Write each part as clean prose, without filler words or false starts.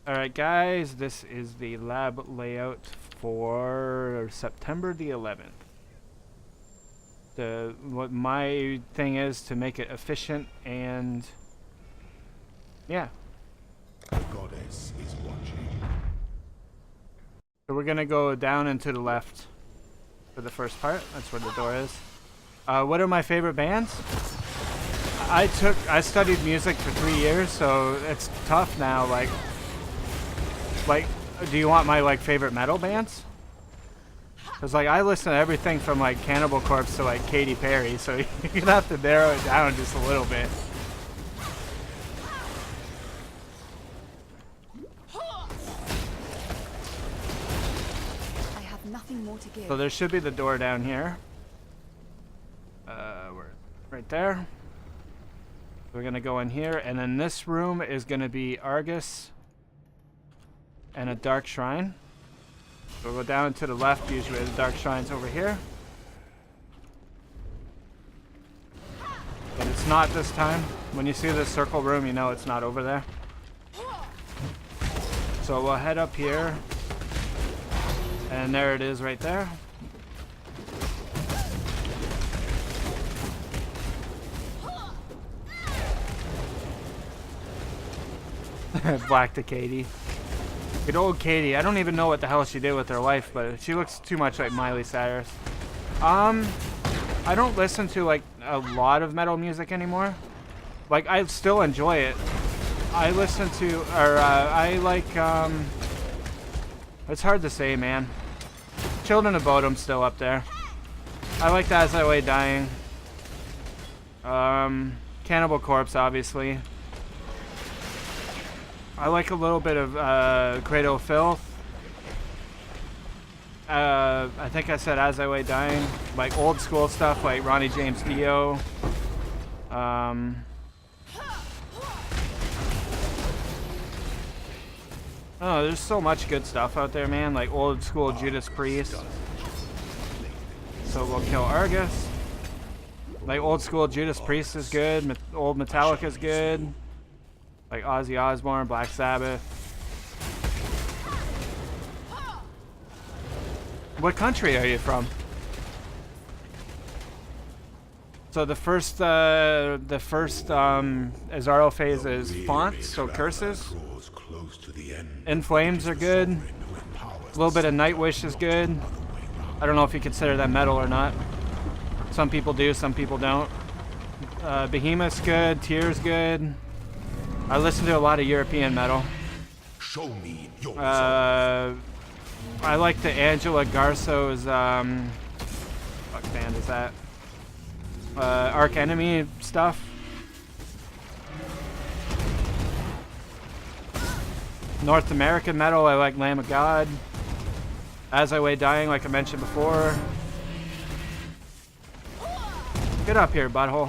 Alright guys, this is the lab layout for September the 11th. What my thing is to make it efficient and yeah. The goddess is watching. So we're gonna go down and to the left for the first part. That's where the door is. What are my favorite bands? I studied music for 3 years, so it's tough now. Like, do you want my like favorite metal bands? Cause like I listen to everything from like Cannibal Corpse to like Katy Perry, so you're gonna have to narrow it down just a little bit. I have nothing more to give. So there should be the door down here. We're right there. We're gonna go in here, and then this room is gonna be Argus and a dark shrine. So we'll go down to the left. Usually the dark shrine's over here, but it's not this time. When you see this circle room, you know it's not over there. So we'll head up here, and there it is right there. Black to Katie. Good old Katie. I don't even know what the hell she did with her life, but she looks too much like Miley Cyrus. I don't listen to like a lot of metal music anymore. Like, I still enjoy it. I listen to, or I like, it's hard to say, man. Children of Bodom's still up there. I like As I Lay Dying. Cannibal Corpse, obviously. I like a little bit of Cradle of Filth. I think I said As I Lay Dying. Like old school stuff like Ronnie James Dio. Oh, there's so much good stuff out there, man. Like old school Judas Priest. So we'll kill Argus. Like old school Judas Priest is good. Old Metallica is good. Like Ozzy Osbourne, Black Sabbath. What country are you from? So the first Azaro phase is fonts, so curses. In Flames are good. A little bit of Nightwish is good. I don't know if you consider that metal or not. Some people do, some people don't. Behemoth's good. Tear's good. I listen to a lot of European metal. Show me your I like the Angela Garso's fuck band is that? Arch Enemy stuff. North American metal, I like Lamb of God. As I Lay Dying, like I mentioned before. Get up here, butthole.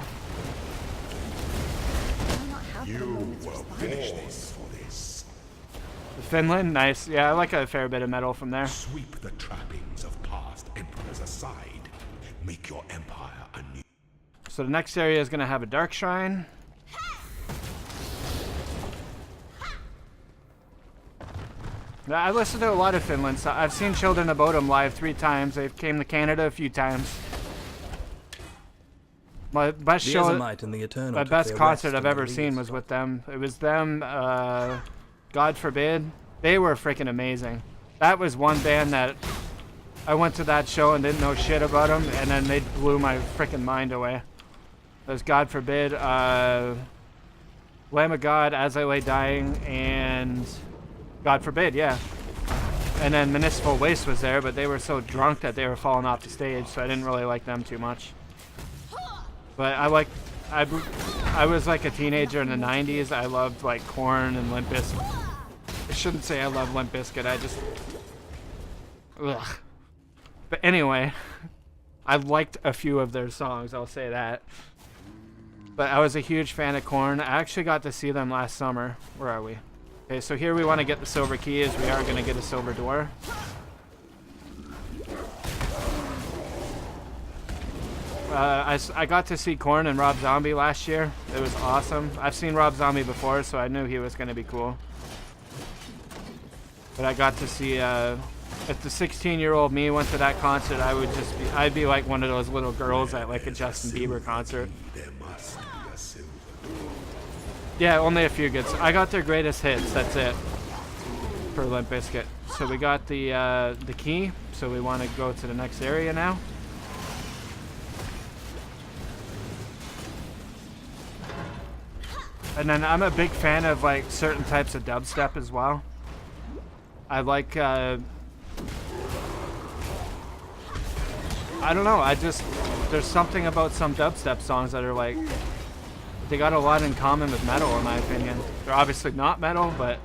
You will finish this for this. Finland, nice. Yeah, I like a fair bit of metal from there. Sweep the trappings of past emperors aside. Make your empire anew. So the next area is going to have a dark shrine. I listen to a lot of Finland. So I've seen Children of Bodom live 3 times. They came to Canada a few times. My best show, my best concert I've ever seen was with them. It was them, God Forbid. They were freaking amazing. That was one band that I went to that show and didn't know shit about them, and then they blew my freaking mind away. It was God Forbid, Lamb of God, As I Lay Dying, and God Forbid, yeah. And then Municipal Waste was there, but they were so drunk that they were falling off the stage, so I didn't really like them too much. But I was like a teenager in the 90s. I loved like Korn and Limp Bizkit. I shouldn't say I love Limp Bizkit. I just, ugh. But anyway, I liked a few of their songs. I'll say that. But I was a huge fan of Korn. I actually got to see them last summer. Where are we? Okay, so here we want to get the silver key, as we are going to get a silver door. I got to see Korn and Rob Zombie last year. It was awesome. I've seen Rob Zombie before, so I knew he was going to be cool. But I got to see, if the 16-year-old me went to that concert, I'd be like one of those little girls at like a Justin Bieber concert. Yeah, only a few good. I got their greatest hits. That's it for Limp Bizkit. So we got the key. So we want to go to the next area now. And then I'm a big fan of like certain types of dubstep as well. I like. I don't know. There's something about some dubstep songs that are like. They got a lot in common with metal, in my opinion. They're obviously not metal, but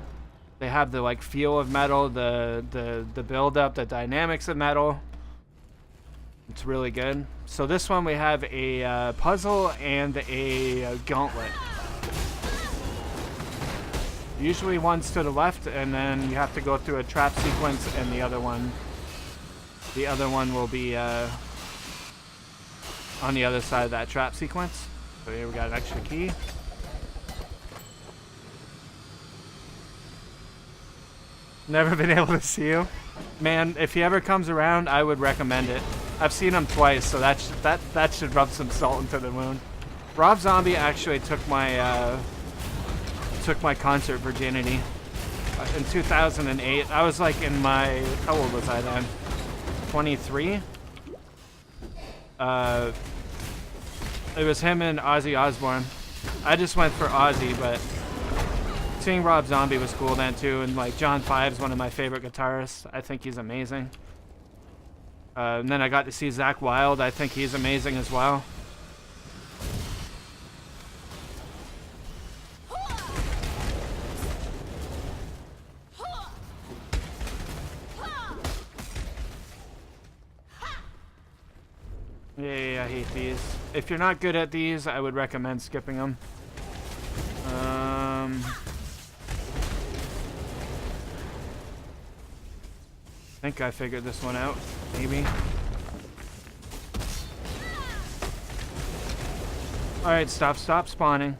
they have the like feel of metal, the build up, the dynamics of metal. It's really good. So this one we have a puzzle and a gauntlet. Usually one's to the left, and then you have to go through a trap sequence, and the other one will be on the other side of that trap sequence. So here we got an extra key. Never been able to see you. Man, if he ever comes around, I would recommend it. I've seen him twice, so that should rub some salt into the wound. Rob Zombie actually took my concert virginity in 2008. I was like in my, how old was I then? 23? It was him and Ozzy Osbourne. I just went for Ozzy, but seeing Rob Zombie was cool then too. And like John Five's one of my favorite guitarists. I think he's amazing. And then I got to see Zakk Wylde. I think he's amazing as well. Yeah, I hate these. If you're not good at these, I would recommend skipping them. I think I figured this one out, maybe. Alright, stop spawning.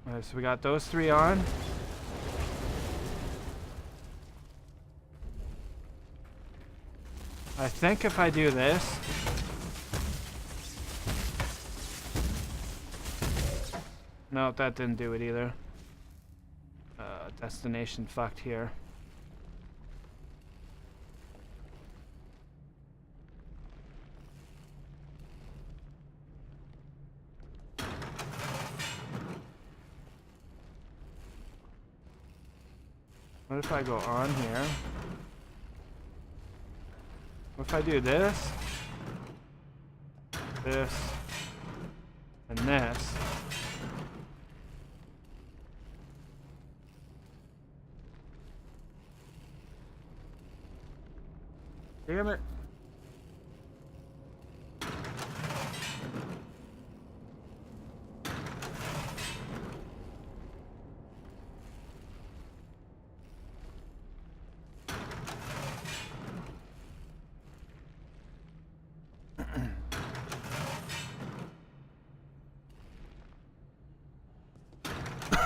Alright, so we got those three on. I think if I do this... No, that didn't do it either. Destination fucked here. What if I go on here? What if I do this, this, and this? Damn it.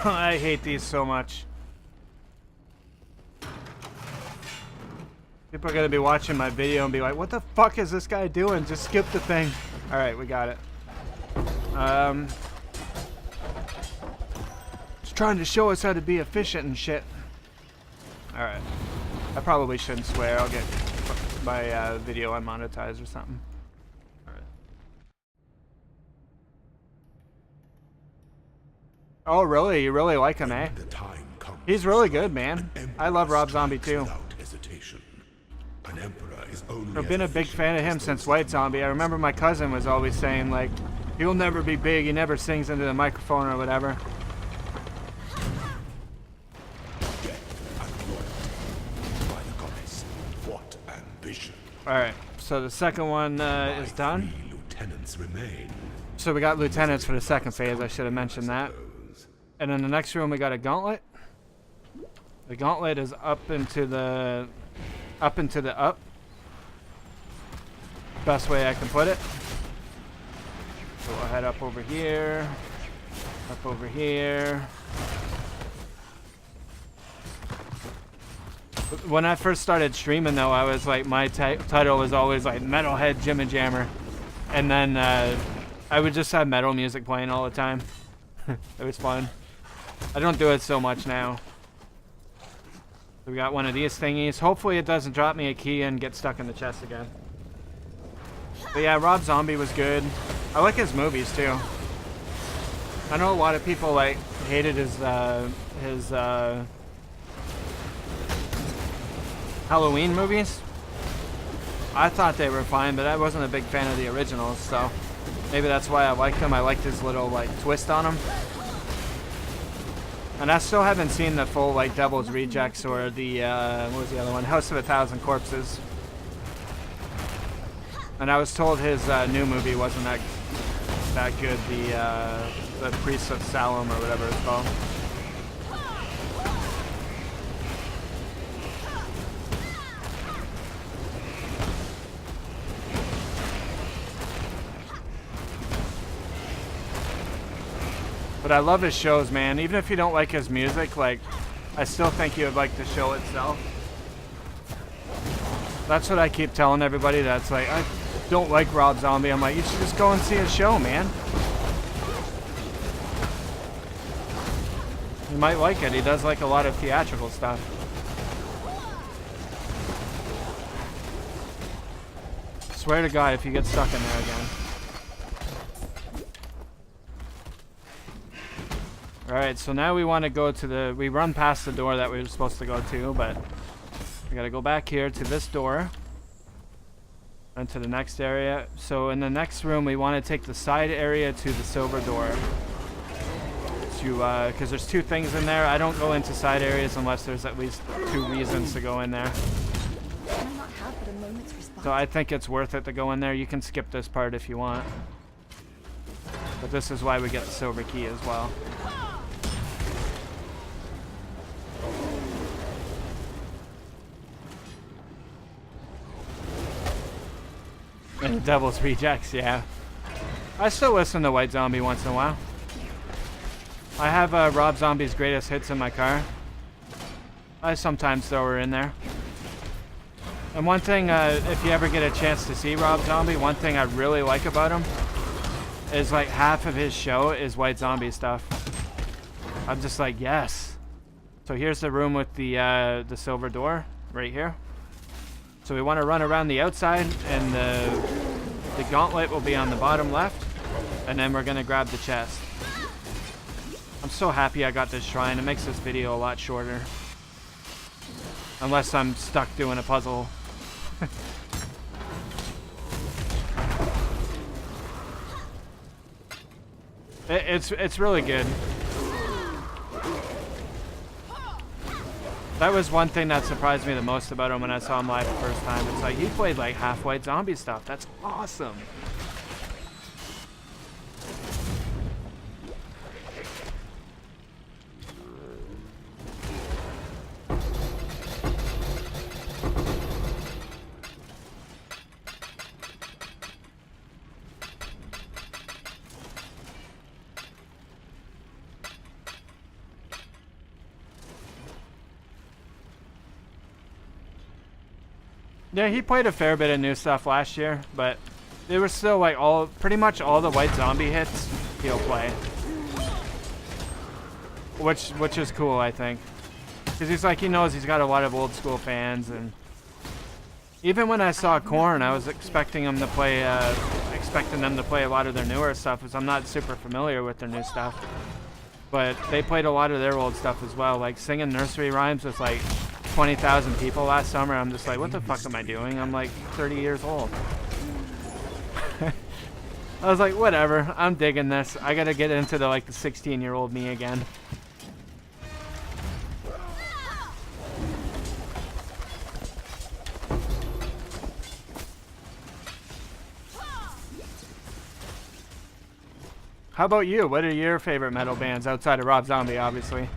I hate these so much. People are gonna be watching my video and be like, what the fuck is this guy doing? Just skip the thing. Alright, we got it. Just trying to show us how to be efficient and shit. Alright. I probably shouldn't swear. I'll get my video unmonetized or something. Alright. Oh, really? You really like him, eh? He's really good, man. I love Rob Zombie too. I've been a big fan of him since White Zombie. I remember my cousin was always saying, like, he'll never be big, he never sings into the microphone or whatever. Alright, so the second one is done. So we got lieutenants for the second phase, I should have mentioned that. And in the next room we got a gauntlet. The gauntlet is up into the up. Best way I can put it. So we'll head up over here. Up over here. When I first started streaming, though, I was like, my title was always like Metalhead Jim and Jammer, and then I would just have metal music playing all the time. It was fun. I don't do it so much now. We got one of these thingies. Hopefully it doesn't drop me a key and get stuck in the chest again. But yeah, Rob Zombie was good. I like his movies too. I know a lot of people like hated his Halloween movies. I thought they were fine, but I wasn't a big fan of the originals, so maybe that's why I liked them. I liked his little like twist on them. And I still haven't seen the full like Devil's Rejects or the what was the other one? House of a Thousand Corpses. And I was told his new movie wasn't that good. The Priests of Salem or whatever it's called. But I love his shows, man. Even if you don't like his music, like, I still think you would like the show itself. That's what I keep telling everybody that's like, I don't like Rob Zombie. I'm like, you should just go and see his show, man. You might like it. He does like a lot of theatrical stuff. Swear to God, if you get stuck in there again. Alright, so now we want to go to we run past the door that we were supposed to go to, but we gotta go back here to this door and to the next area. So in the next room, we want to take the side area to the silver door. Because there's two things in there. I don't go into side areas unless there's at least 2 reasons to go in there. So I think it's worth it to go in there. You can skip this part if you want. But this is why we get the silver key as well. And Devil's Rejects, yeah. I still listen to White Zombie once in a while. I have Rob Zombie's greatest hits in my car. I sometimes throw her in there. And one thing, if you ever get a chance to see Rob Zombie, one thing I really like about him is like half of his show is White Zombie stuff. I'm just like, yes. So here's the room with the silver door right here. So we want to run around the outside, and the gauntlet will be on the bottom left, and then we're going to grab the chest. I'm so happy I got this shrine. It makes this video a lot shorter. Unless I'm stuck doing a puzzle. It's really good. That was one thing that surprised me the most about him when I saw him live the first time. It's like, he played like half White Zombie stuff. That's awesome. Yeah, he played a fair bit of new stuff last year, but it was still like pretty much all the White Zombie hits he'll play. Which is cool, I think. Because he's like, he knows he's got a lot of old school fans, and even when I saw Korn, I was expecting them to play a lot of their newer stuff, because I'm not super familiar with their new stuff. But they played a lot of their old stuff as well, like singing nursery rhymes with like 20,000 people last summer. I'm just like, what the fuck am I doing? I'm like 30 years old. I was like, whatever, I'm digging this. I gotta get into the 16-year-old me again. How about you? What are your favorite metal bands outside of Rob Zombie, obviously?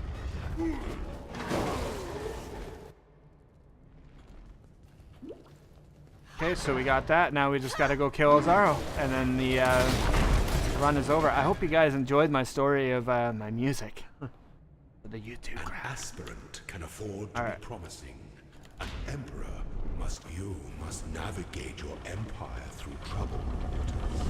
Okay, so we got that. Now we just gotta go kill Azaro, and then the run is over. I hope you guys enjoyed my story of my music. The YouTube. An aspirant can afford to be promising An emperor you must navigate your empire through troubled waters.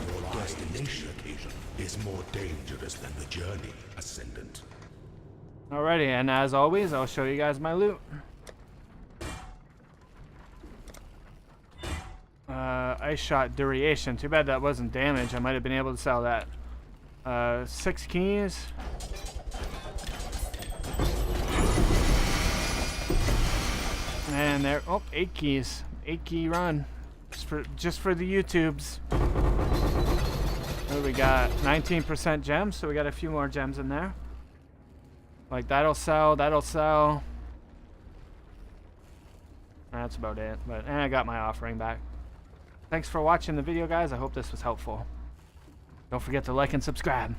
Your destination is more dangerous than the journey, Ascendant. Alrighty, and as always, I'll show you guys my loot. Ice shot duration. Too bad that wasn't damage. I might have been able to sell that. 6 keys. And there. Oh, 8 keys. 8 key run. Just for the YouTubes. Oh, we got 19% gems, so we got a few more gems in there. Like that'll sell. That'll sell. That's about it. But I got my offering back. Thanks for watching the video, guys. I hope this was helpful. Don't forget to like and subscribe.